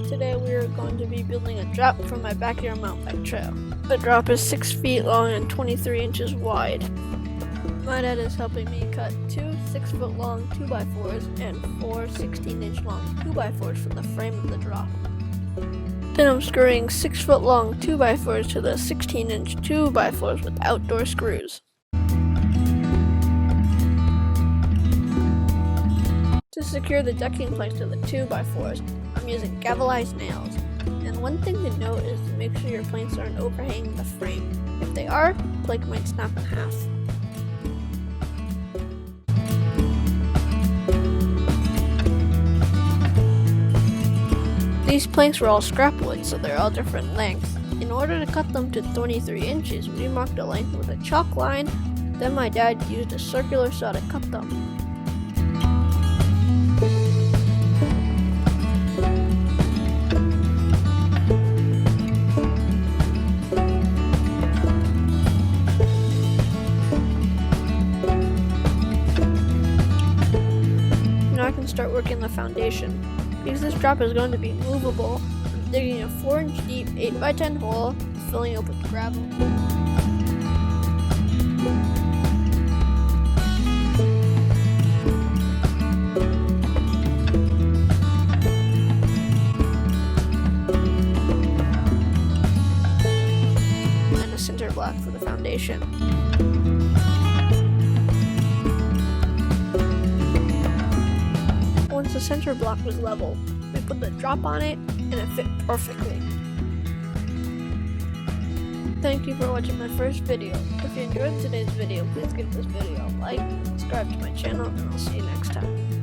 Today we are going to be building a drop from my backyard mountain bike trail. The drop is 6 feet long and 23 inches wide. My dad is helping me cut 2 6-foot long 2x4s and 4 16-inch long 2x4s from the frame of the drop. Then I'm screwing 6-foot long 2x4s to the 16-inch 2x4s with outdoor screws. To secure the decking planks to the 2x4s, I'm using galvanized nails. And one thing to note is to make sure your planks aren't overhanging the frame. If they are, the plank might snap in half. These planks were all scrap wood, so they're all different lengths. In order to cut them to 23 inches, we marked a length with a chalk line, then my dad used a circular saw to cut them. Now I can start working the foundation. Because this drop is going to be movable, I'm digging a 4-inch deep 8x10 hole, filling it with gravel. And a center block for the foundation. Once the center block was level, we put the drop on it and it fit perfectly. Thank you for watching my first video. If you enjoyed today's video, please give this video a like, subscribe to my channel, and I'll see you next time.